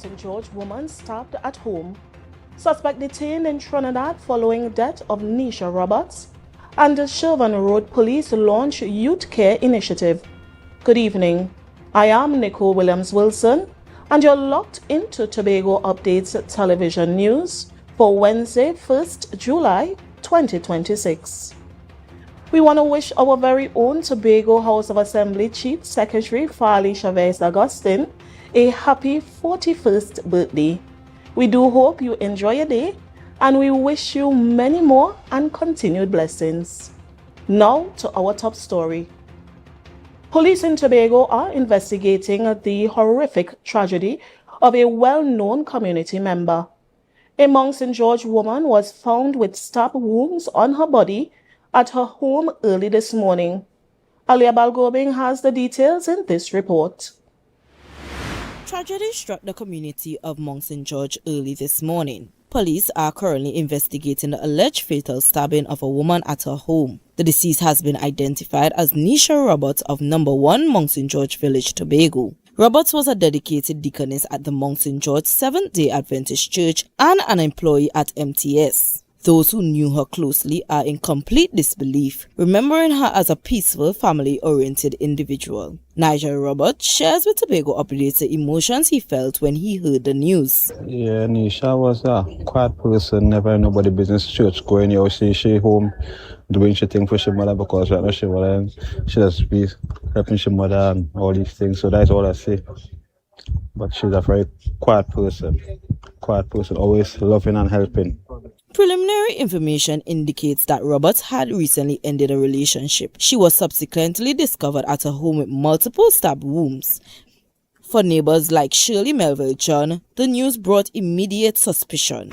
St. George woman stabbed at home. Suspect detained in Trinidad following death of Nisha Roberts. And the Shervan Road Police launch Youth Care Initiative. Good evening. I am Nicole Williams-Wilson, and you're locked into Tobago Updates Television News for Wednesday, 1st July 2026. We want to wish our very own Tobago House of Assembly Chief Secretary Farley Chavez Augustine a happy 41st birthday. We do hope you enjoy your day, and we wish you many more and continued blessings. Now to our top story. Police in Tobago are investigating the horrific tragedy of a well-known community member. A Mount St. George woman was found with stab wounds on her body at her home early this morning. Alia Balgobing has the details in this report. Tragedy struck the community of Mount St. George early this morning. Police are currently investigating the alleged fatal stabbing of a woman at her home. The deceased has been identified as Nisha Roberts of No. 1 Mount St. George Village, Tobago. Roberts was a dedicated deaconess at the Mount St. George Seventh-day Adventist Church and an employee at MTS. Those who knew her closely are in complete disbelief, remembering her as a peaceful, family-oriented individual. Nigel Roberts shares with Tobago Updates the emotions he felt when he heard the news. Yeah, Nisha was a quiet person, never nobody business, church going, you see she home doing she thing for she mother because right now she was she just be helping she mother and all these things, so that's all I say. But she's a very quiet person, always loving and helping. Preliminary information indicates that Roberts had recently ended a relationship. She was subsequently discovered at her home with multiple stab wounds. For neighbors like Shirley Melville John, the news brought immediate suspicion.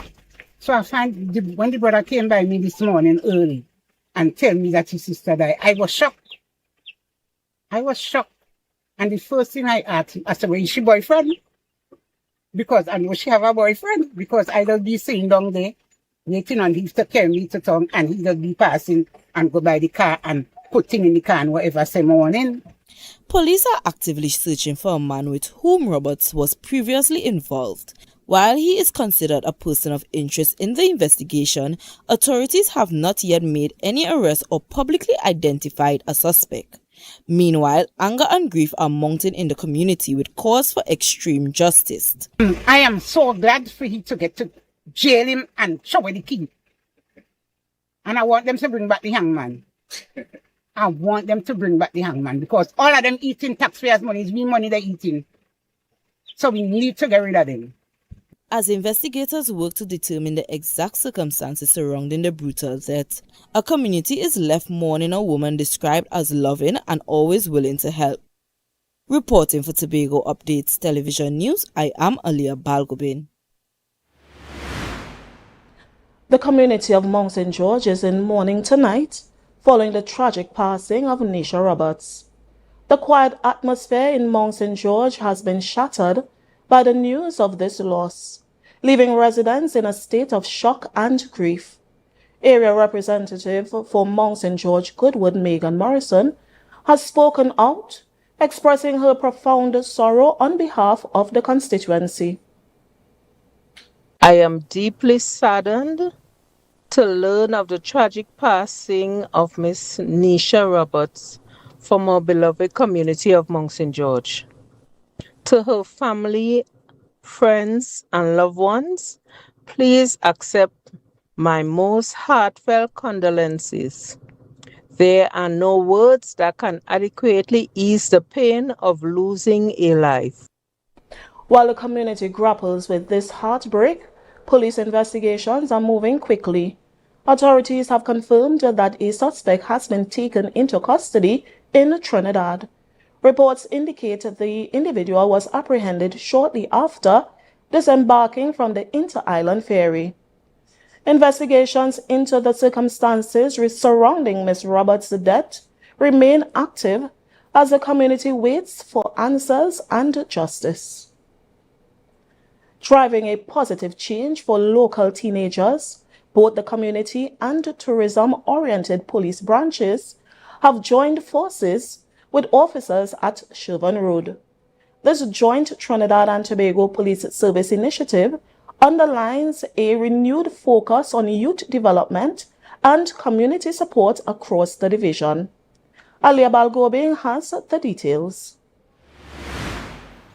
So I find when the brother came by me this morning early and tell me that his sister died, I was shocked. And the first thing I asked him, I said, well, is she boyfriend? Because I know she have a boyfriend. Because I just be sitting down there, waiting on him to carry me to town, and he just be passing and go by the car and put things in the car and whatever say morning. Police are actively searching for a man with whom Roberts was previously involved. While he is considered a person of interest in the investigation, authorities have not yet made any arrest or publicly identified a suspect. Meanwhile, anger and grief are mounting in the community with cause for extreme justice. I am so glad for him to get to jail him and show the key. And I want them to bring back the hangman. Because all of them eating taxpayers' money is me money they're eating. So we need to get rid of them. As investigators work to determine the exact circumstances surrounding the brutal death, a community is left mourning a woman described as loving and always willing to help. Reporting for Tobago Updates Television News, I am Alia Balgobin. The community of Mount St. George is in mourning tonight following the tragic passing of Nisha Roberts. The quiet atmosphere in Mount St. George has been shattered by the news of this loss, leaving residents in a state of shock and grief. Area representative for Mount St. George Goodwood, Megan Morrison, has spoken out, expressing her profound sorrow on behalf of the constituency. I am deeply saddened to learn of the tragic passing of Miss Nisha Roberts from our beloved community of Mount St. George. To her family, friends, and loved ones, please accept my most heartfelt condolences. There are no words that can adequately ease the pain of losing a life. While the community grapples with this heartbreak, police investigations are moving quickly. Authorities have confirmed that a suspect has been taken into custody in Trinidad. Reports indicate the individual was apprehended shortly after disembarking from the inter-island ferry. Investigations into the circumstances surrounding Ms. Roberts' death remain active as the community waits for answers and justice. Driving a positive change for local teenagers, both the community and tourism-oriented police branches have joined forces with officers at Shervan Road. This joint Trinidad and Tobago Police Service initiative underlines a renewed focus on youth development and community support across the division. Alia Balgobing has the details.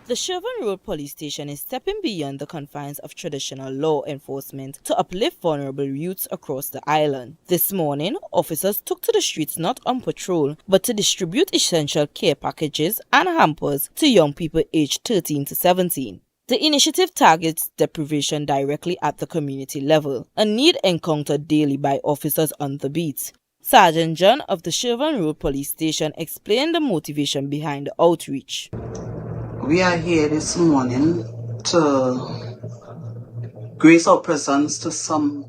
The Shervan Road Police Station is stepping beyond the confines of traditional law enforcement to uplift vulnerable youths across the island. This morning, officers took to the streets not on patrol, but to distribute essential care packages and hampers to young people aged 13 to 17. The initiative targets deprivation directly at the community level, a need encountered daily by officers on the beat. Sergeant John of the Shervan Road Police Station explained the motivation behind the outreach. We are here this morning to grace our presence to some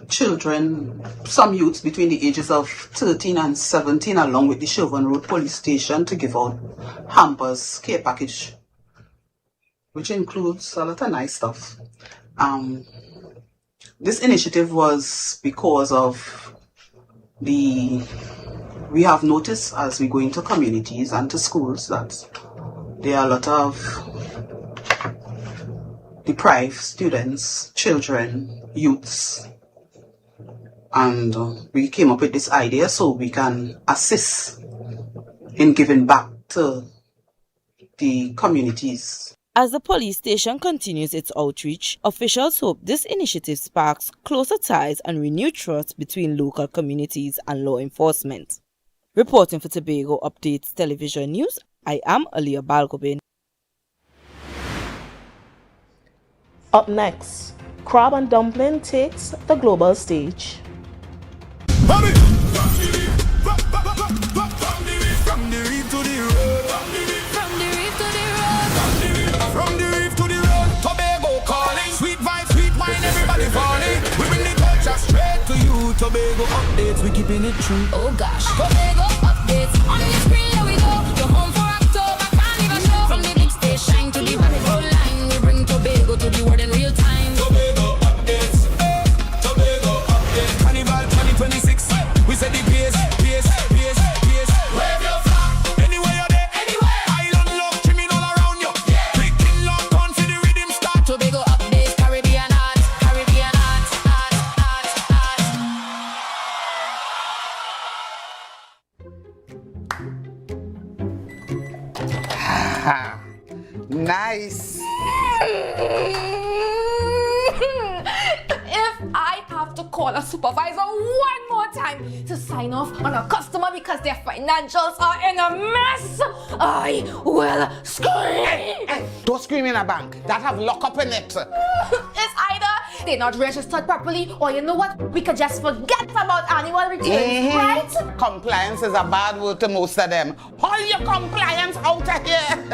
children, some youths between the ages of 13 and 17, along with the Shervan Road Police Station, to give out hampers, care package, which includes a lot of nice stuff. This initiative was because of we have noticed as we go into communities and to schools that there are a lot of deprived students, children, youths, and we came up with this idea so we can assist in giving back to the communities. As the police station continues its outreach, officials hope this initiative sparks closer ties and renewed trust between local communities and law enforcement. Reporting for Tobago Updates Television News, I am Alia Balgobin. Up next, Crab and Dumpling takes the global stage. From the reef to the road. Tobago calling. Sweet vibes, sweet wine, everybody falling. We bring the culture straight to you. Tobago Updates, we keeping it true. Oh gosh, Tobago Updates on the screen. Here we go. You're home for October Carnival show. From the big stage shine to the rabbit hole line. We bring Tobago to the world in real time. Tobago Updates, Tobago Updates. Carnival 2026. We said the pace. Wave your flag. Anywhere you're there. Island love trimming all around you. Picking lock on for the rhythm start. Tobago Updates, Caribbean art. Nice. If I have to call a supervisor one more time to sign off on a customer because their financials are in a mess, I will scream. Don't scream in a bank. That have lockup in it. It's either they're not registered properly, or you know what? We could just forget about annual returns, right? Compliance is a bad word to most of them. All your compliance out of here.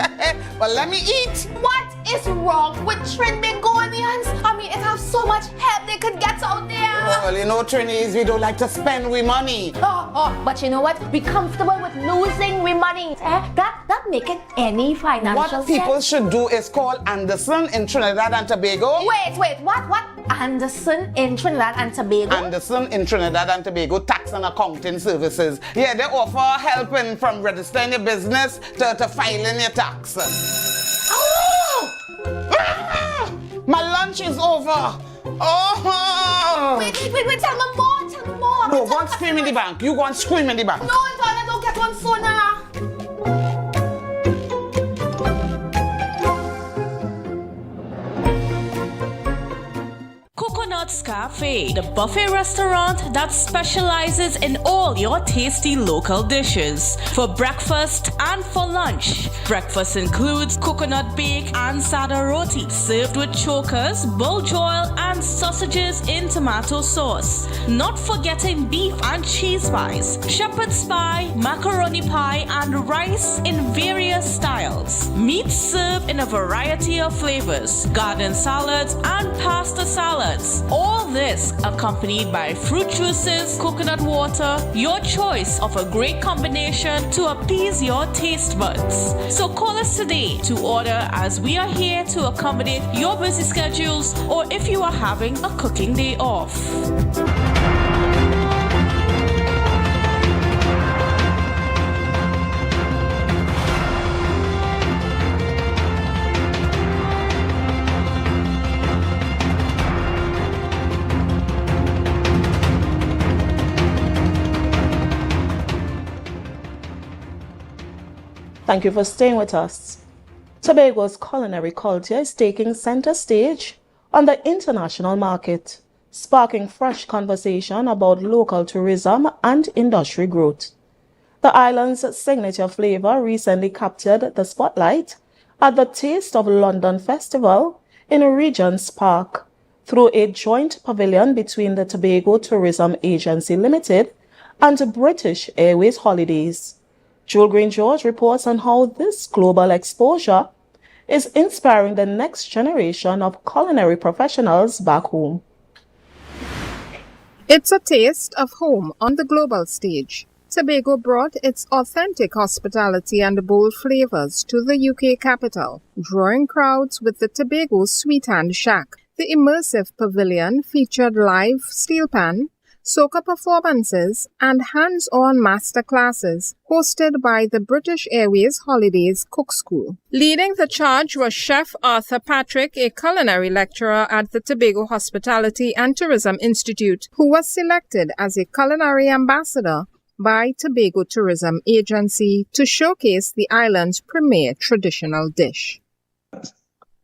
But let me eat. What is wrong with Trinbagonians? I mean, it has so much help they could get out there. Well, you know, Trinis, we don't like to spend we money. But you know what? Be comfortable with losing we money. That make it any financial What people sense. should do is call Anderson in Trinidad and Tobago. Wait, what? Anderson in Trinidad and Tobago? Anderson in Trinidad and Tobago Tax and Accounting Services. Yeah, they offer helping from registering your business to filing your tax. Oh! My lunch is over. Oh! Wait, tell me more. No, go and scream in the bank. You go and scream in the bank. No, Antoine, don't get one sooner. Coconut's Cafe, the buffet restaurant that specializes in all your tasty local dishes. For breakfast and for lunch. Breakfast includes coconut bake and sada roti, served with chokers, bull joil, and sausages in tomato sauce. Not forgetting beef and cheese pies, shepherd's pie, macaroni pie, and rice in various styles. Meat served in a variety of flavors, garden salads, and pasta salads. All this accompanied by fruit juices, coconut water, your choice of a great combination to appease your taste buds. So call us today to order, as we are here to accommodate your busy schedules or if you are having a cooking day off. Thank you for staying with us. Tobago's culinary culture is taking center stage on the international market, sparking fresh conversation about local tourism and industry growth. The island's signature flavor recently captured the spotlight at the Taste of London Festival in Regent's Park through a joint pavilion between the Tobago Tourism Agency Limited and British Airways Holidays. Jewel Green George reports on how this global exposure is inspiring the next generation of culinary professionals back home. It's a taste of home on the global stage. Tobago brought its authentic hospitality and bold flavors to the UK capital, drawing crowds with the Tobago Sweet Hand Shack. The immersive pavilion featured live steel pan, soca performances, and hands-on master classes hosted by the British Airways Holidays Cook School. Leading the charge was Chef Arthur Patrick, a culinary lecturer at the Tobago Hospitality and Tourism Institute, who was selected as a culinary ambassador by Tobago Tourism Agency to showcase the island's premier traditional dish.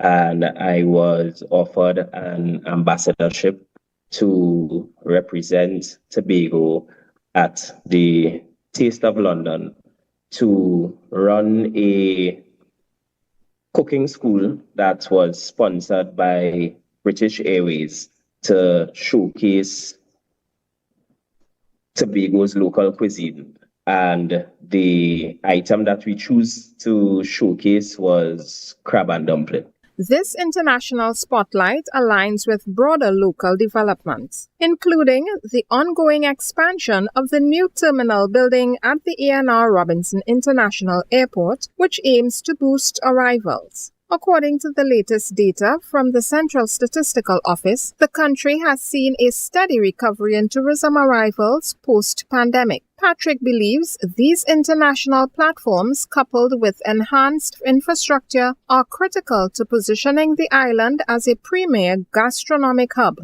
And I was offered an ambassadorship to represent Tobago at the Taste of London, to run a cooking school that was sponsored by British Airways to showcase Tobago's local cuisine. And the item that we choose to showcase was crab and dumpling. This international spotlight aligns with broader local developments, including the ongoing expansion of the new terminal building at the A&R Robinson International Airport, which aims to boost arrivals. According to the latest data from the Central Statistical Office, the country has seen a steady recovery in tourism arrivals post-pandemic. Patrick believes these international platforms, coupled with enhanced infrastructure, are critical to positioning the island as a premier gastronomic hub.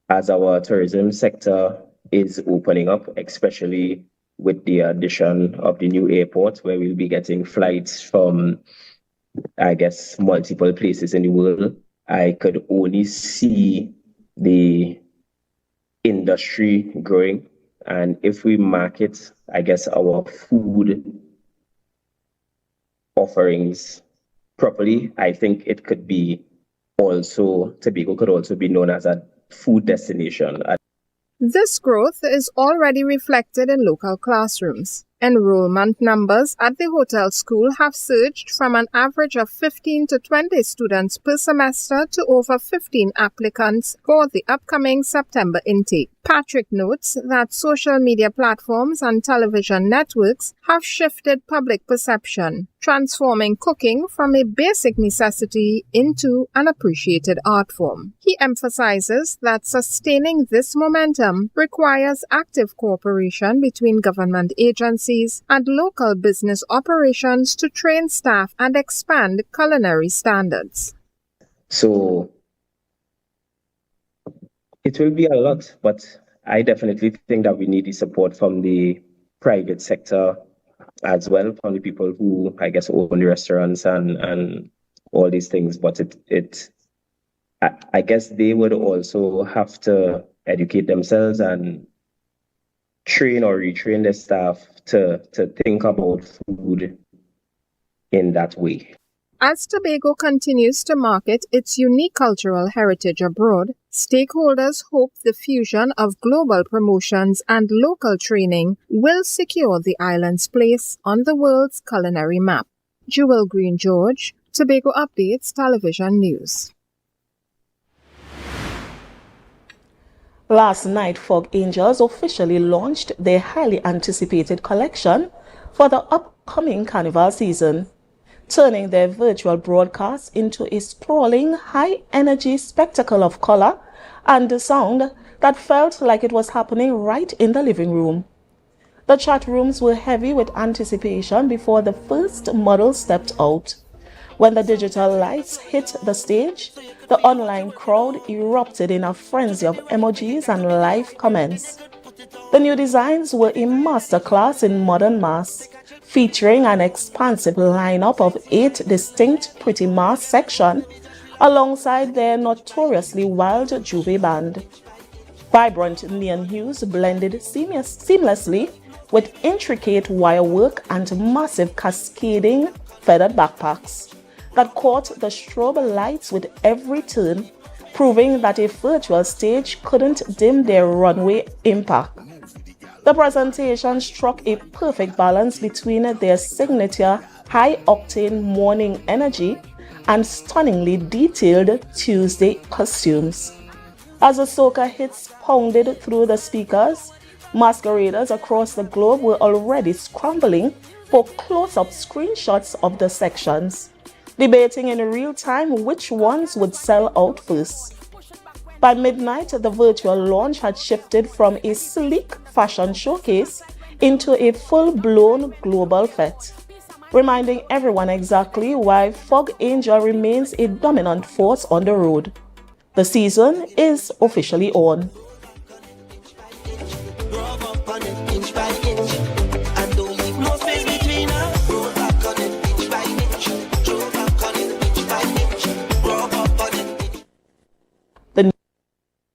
As our tourism sector is opening up, especially with the addition of the new airport, where we'll be getting flights from multiple places in the world, I could only see the industry growing. And if we market, our food offerings properly, I think it could be Tobago could also be known as a food destination. This growth is already reflected in local classrooms. Enrollment numbers at the hotel school have surged from an average of 15 to 20 students per semester to over 15 applicants for the upcoming September intake. Patrick notes that social media platforms and television networks have shifted public perception, transforming cooking from a basic necessity into an appreciated art form. He emphasizes that sustaining this momentum requires active cooperation between government agencies and local business operations to train staff and expand culinary standards. So it will be a lot, but I definitely think that we need the support from the private sector as well, from the people who, own the restaurants and all these things. But they would also have to educate themselves and train or retrain their staff to think about food in that way. As Tobago continues to market its unique cultural heritage abroad, stakeholders hope the fusion of global promotions and local training will secure the island's place on the world's culinary map. Jewel Green George, Tobago Updates Television News. Last night, Fog Angels officially launched their highly anticipated collection for the upcoming Carnival season, turning their virtual broadcast into a sprawling, high-energy spectacle of color and sound that felt like it was happening right in the living room. The chat rooms were heavy with anticipation before the first model stepped out. When the digital lights hit the stage, the online crowd erupted in a frenzy of emojis and live comments. The new designs were a masterclass in modern masks, featuring an expansive lineup of 8 distinct pretty mask sections alongside their notoriously wild Juve band. Vibrant neon hues blended seamlessly with intricate wirework and massive cascading feathered backpacks that caught the strobe lights with every turn, proving that a virtual stage couldn't dim their runway impact. The presentation struck a perfect balance between their signature high-octane morning energy and stunningly detailed Tuesday costumes. As the soca hits pounded through the speakers, masqueraders across the globe were already scrambling for close-up screenshots of the sections, debating in real time which ones would sell out first. By midnight, the virtual launch had shifted from a sleek fashion showcase into a full-blown global fete, reminding everyone exactly why Fog Angel remains a dominant force on the road. The season is officially on.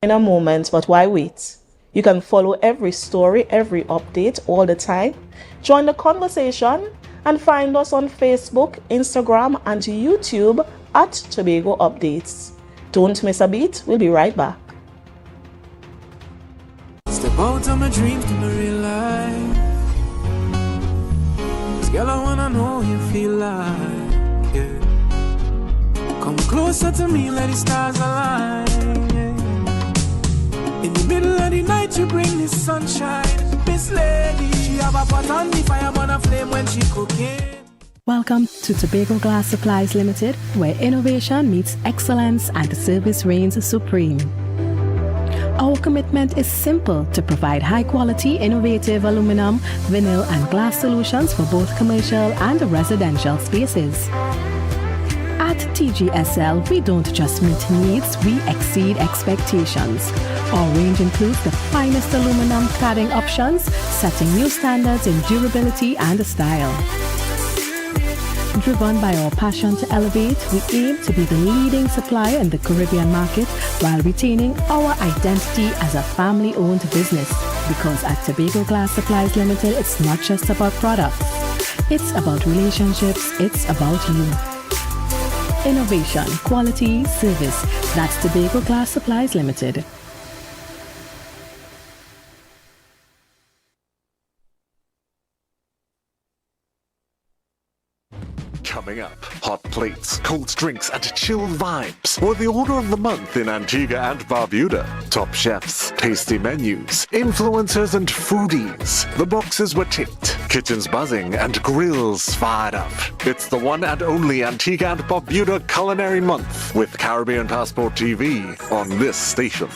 In a moment, but why wait? You can follow every story, every update all the time. Join the conversation and find us on Facebook, Instagram, and YouTube at Tobago Updates. Don't miss a beat. We'll be right back. Step out of my dreams to my real life. This girl, I wanna know you feel like, yeah. Come closer to me, let the stars align. In the middle of the night, you bring the sunshine. Miss Lady, she have a pot on the fire, burn a flame when she cooking. Welcome to Tobago Glass Supplies Limited, where innovation meets excellence and service reigns supreme. Our commitment is simple: to provide high-quality, innovative aluminum, vinyl, and glass solutions for both commercial and residential spaces. At DIGICEL, we don't just meet needs, we exceed expectations. Our range includes the finest aluminum cladding options, setting new standards in durability and style. Driven by our passion to elevate, we aim to be the leading supplier in the Caribbean market while retaining our identity as a family-owned business. Because at Tobago Glass Supplies Limited, it's not just about products. It's about relationships, it's about you. Innovation, quality, service. That's Tobago Glass Supplies Limited. Coming up, hot plates, cold drinks, and chilled vibes. Or the order of the month in Antigua and Barbuda. Top chefs, tasty menus, influencers, and foodies. The boxes were ticked, kitchens buzzing, and grills fired up. It's the one and only Antigua and Barbuda Culinary Month with Caribbean Passport TV on this station.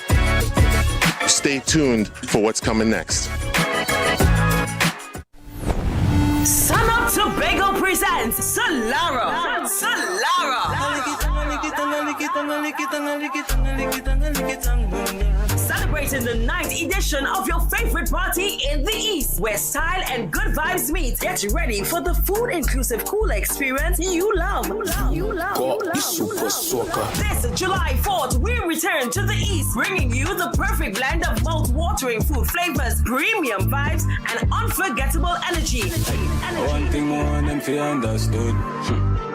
Stay tuned for what's coming next. Tobago presents Solara. Celebrating the 9th edition of your favorite party in the East, where style and good vibes meet. Get ready for the food-inclusive cooler experience you love. This July 4th, we return to the East, bringing you the perfect blend of mouth-watering food flavors, premium vibes, and unforgettable energy. One thing more than feel understood.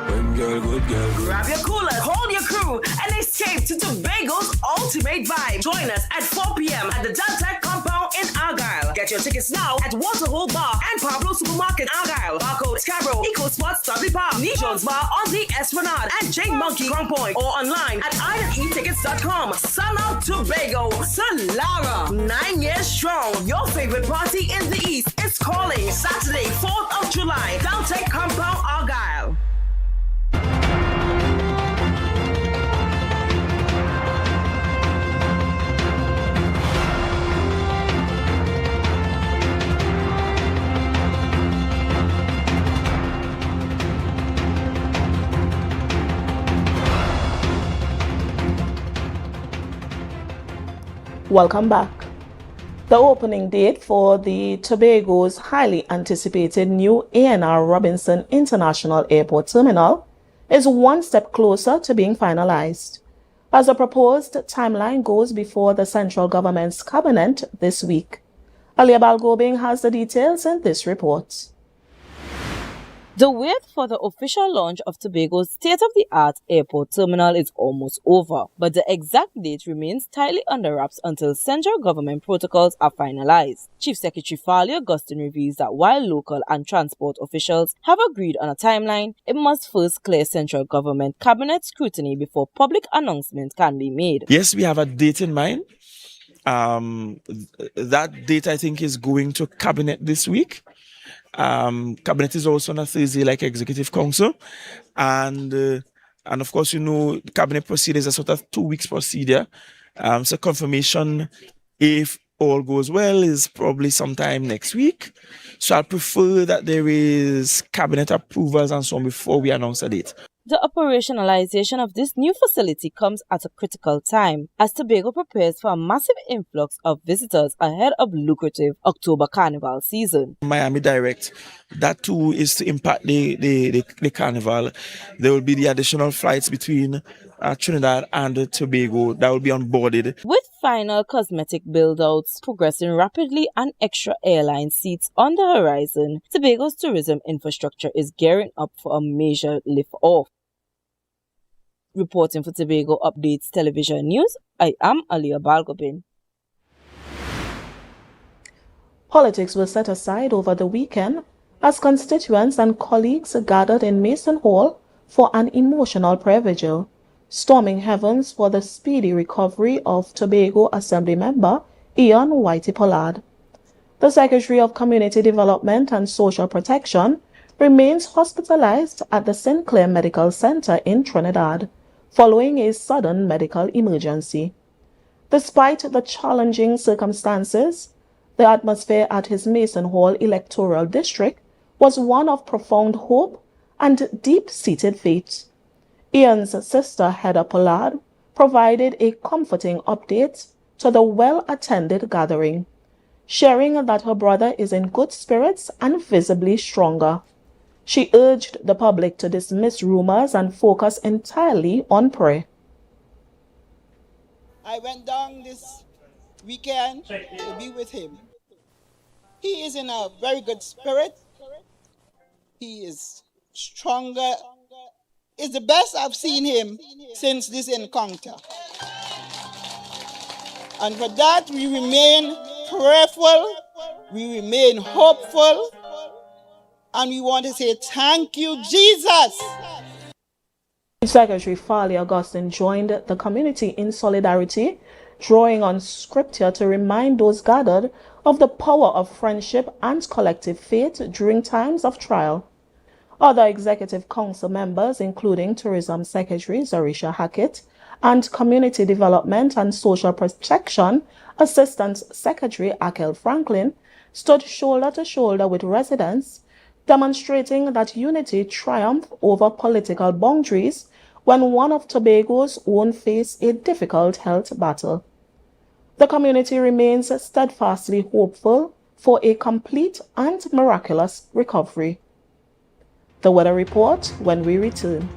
When girl, good girl. Grab your coolers, hold your crew, and escape to Tobago's ultimate vibe. Join us at 4 p.m. at the Delta compound in Argyle. Get your tickets now at Waterhole Bar and Pablo Supermarket Argyle, Barcode Scarborough, Eco Sports Stubby Park, Nijon's Bar on the Esplanade, and Jane Monkey Crown Point, or online at eitheretickets.com. Sun Out Tobago, Solara, 9 years strong. Your favorite party in the East is calling. Saturday, 4th of July, Delta compound Argyle. Welcome back. The opening date for the Tobago's highly anticipated new A&R Robinson International Airport Terminal is one step closer to being finalized, as the proposed timeline goes before the central government's cabinet this week. Alia Balgobing has the details in this report. The wait for the official launch of Tobago's state-of-the-art airport terminal is almost over, but the exact date remains tightly under wraps until central government protocols are finalized. Chief Secretary Farley Augustine reveals that while local and transport officials have agreed on a timeline, it must first clear central government cabinet scrutiny before public announcement can be made. Yes, we have a date in mind. That date, I think, is going to cabinet this week. Cabinet is also on a Thursday, like Executive Council, and of course, you know, cabinet procedure is a sort of 2 weeks procedure. So confirmation, if all goes well, is probably sometime next week. So I prefer that there is cabinet approvals and so on before we announce a date. The operationalization of this new facility comes at a critical time as Tobago prepares for a massive influx of visitors ahead of lucrative October Carnival season. Miami Direct, that too is to impact the Carnival. There will be the additional flights between Trinidad and Tobago that will be onboarded. With final cosmetic build-outs progressing rapidly and extra airline seats on the horizon, Tobago's tourism infrastructure is gearing up for a major lift-off. Reporting for Tobago Updates Television News, I am Alia Balgobin. Politics were set aside over the weekend as constituents and colleagues gathered in Mason Hall for an emotional prayer vigil, storming heavens for the speedy recovery of Tobago Assembly member Ian Pollard. The Secretary of Community Development and Social Protection remains hospitalized at the St. Clair Medical Center in Trinidad, following a sudden medical emergency. Despite the challenging circumstances, the atmosphere at his Mason Hall electoral district was one of profound hope and deep-seated faith. Ian's sister Heather Pollard provided a comforting update to the well-attended gathering, sharing that her brother is in good spirits and visibly stronger. She urged the public to dismiss rumors and focus entirely on prayer. I went down this weekend to be with him. He is in a very good spirit. He is stronger. It's the best I've seen him since this encounter. And for that, we remain prayerful, we remain hopeful, and we want to say thank you, Jesus. Secretary Farley Augustine joined the community in solidarity, drawing on scripture to remind those gathered of the power of friendship and collective faith during times of trial. Other Executive Council members, including Tourism Secretary Zarisha Hackett and Community Development and Social Protection Assistant Secretary Akel Franklin, stood shoulder to shoulder with residents, demonstrating that unity triumphed over political boundaries when one of Tobago's own faced a difficult health battle. The community remains steadfastly hopeful for a complete and miraculous recovery. The weather report when we return.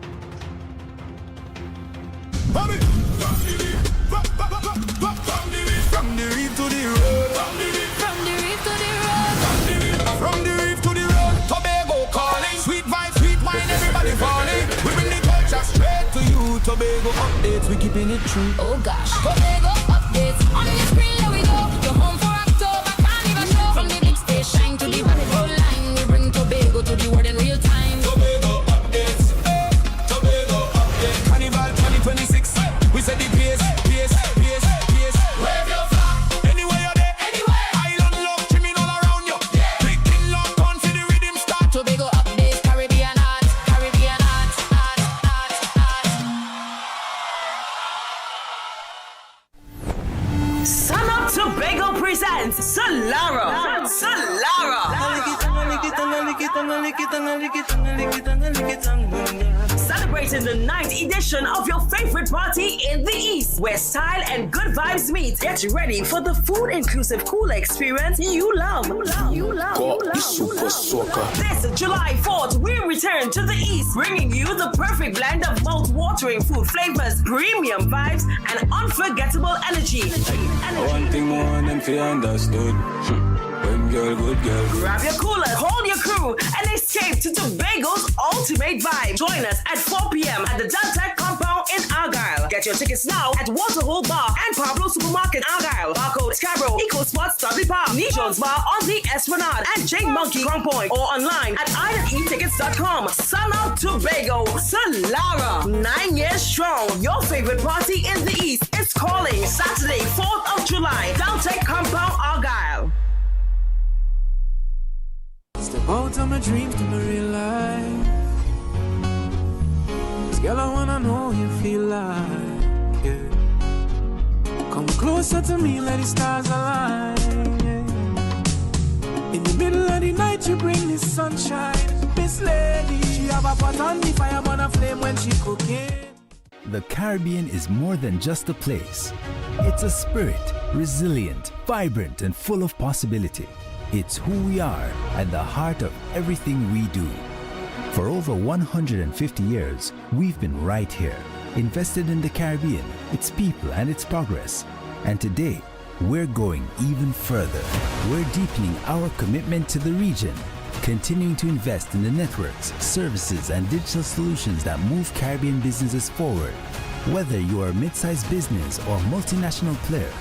Tobago updates, we keeping it true. Oh gosh, Tobago updates on your screen. Here we go. You're home for October Carnival show. From the big stage shine to the rainbow line, we bring Tobago to the world in real time. Tobago updates, Tobago updates. Carnival 2026, we said the pace. Wave your flag, anywhere you're there, anywhere. Island love, trimming all around you. Yeah. Big king love, come to the rhythm start. Tobago updates, Caribbean art. Summer celebrating the 9th edition of your favorite party in the East, where style and good vibes meet. Get ready for the food-inclusive cooler experience you love. This July 4th, we return to the East, bringing you the perfect blend of mouth-watering food flavors, premium vibes, and unforgettable energy. One thing more than feel understood. When girl, good girl. Grab your cooler, hold your crew, and escape to Tobago's ultimate vibe. Join us at 4 p.m. at the Delta compound in Argyle. Get your tickets now at Waterhole Bar and Pablo Supermarket Argyle, Barcode Scarborough, Eco Spot, Stubby Park, Jones Bar on the Esplanade, and Jane Monkey Ground Point, or online at etickets.com. Sun out Tobago, Solara, 9 years strong. Your favorite party in the East is calling Saturday, 4th of July, Delta compound Argyle. Step out of my dreams to my real life. This girl, I wanna know you feel like, yeah. Come closer to me, let the stars align, yeah. In the middle of the night, you bring the sunshine. This lady, she have a pot on the fire, burn a flame when she cooking. The Caribbean is more than just a place. It's a spirit, resilient, vibrant, and full of possibility. It's who we are at the heart of everything we do. For over 150 years, we've been right here, invested in the Caribbean, its people and its progress. And today, we're going even further. We're deepening our commitment to the region, continuing to invest in the networks, services and digital solutions that move Caribbean businesses forward. Whether you are a mid-sized business or multinational player,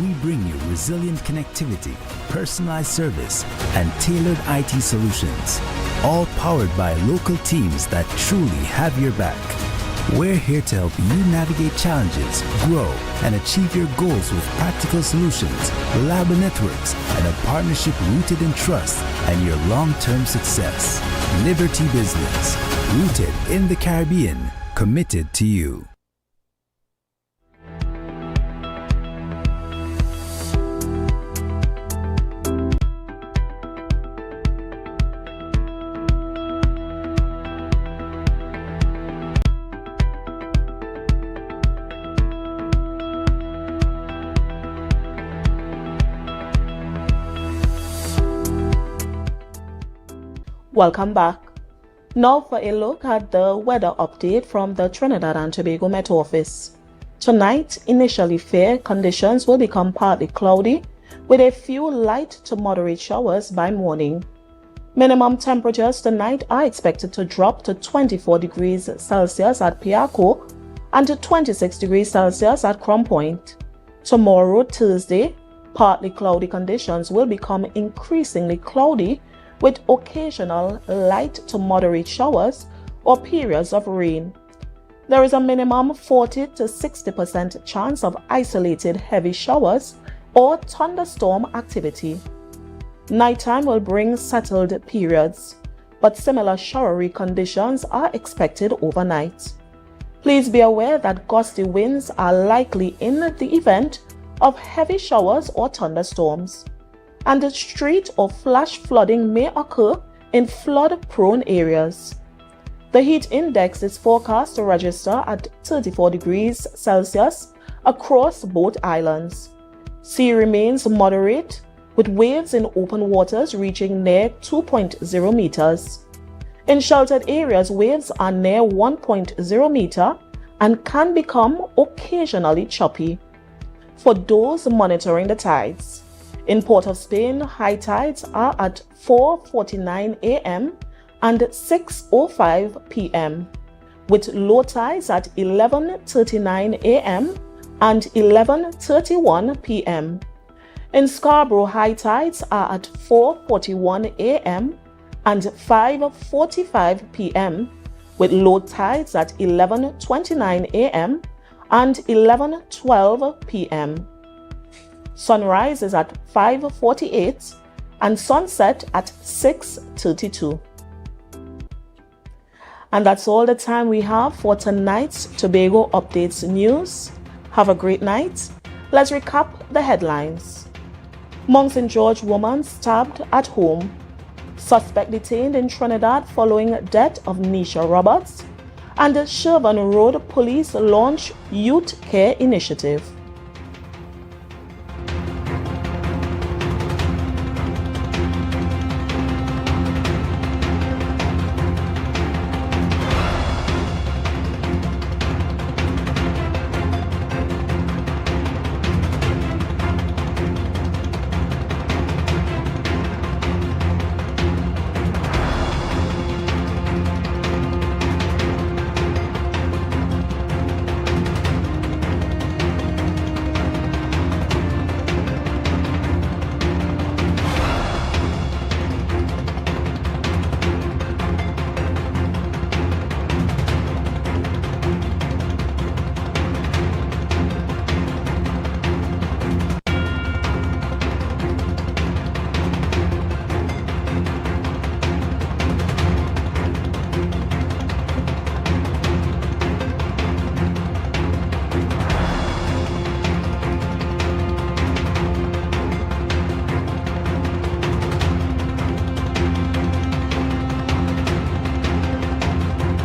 we bring you resilient connectivity, personalized service, and tailored IT solutions, all powered by local teams that truly have your back. We're here to help you navigate challenges, grow, and achieve your goals with practical solutions, reliable networks, and a partnership rooted in trust and your long-term success. Liberty Business, rooted in the Caribbean, committed to you. Welcome back. Now for a look at the weather update from the Trinidad and Tobago Met Office. Tonight, initially fair conditions will become partly cloudy with a few light to moderate showers by morning. Minimum temperatures tonight are expected to drop to 24 degrees Celsius at Piarco and to 26 degrees Celsius at Crown Point. Tomorrow, Thursday, partly cloudy conditions will become increasingly cloudy with occasional light to moderate showers or periods of rain. There is a minimum 40 to 60% chance of isolated heavy showers or thunderstorm activity. Nighttime will bring settled periods, but similar showery conditions are expected overnight. Please be aware that gusty winds are likely in the event of heavy showers or thunderstorms, and the street or flash flooding may occur in flood-prone areas. The heat index is forecast to register at 34 degrees Celsius across both islands. Sea remains moderate, with waves in open waters reaching near 2.0 meters. In sheltered areas, waves are near 1.0 meter and can become occasionally choppy. For those monitoring the tides, in Port of Spain, high tides are at 4:49 a.m. and 6:05 p.m., with low tides at 11:39 a.m. and 11:31 p.m. In Scarborough, high tides are at 4:41 a.m. and 5:45 p.m., with low tides at 11:29 a.m. and 11:12 p.m. Sunrise is at 5:48 and sunset at 6:32. And that's all the time we have for tonight's Tobago Updates news. Have a great night. Let's recap the headlines. Mount St. George woman stabbed at home. Suspect detained in Trinidad following death of Nisha Roberts. and the Sherburne Road Police launch Youth Care Initiative.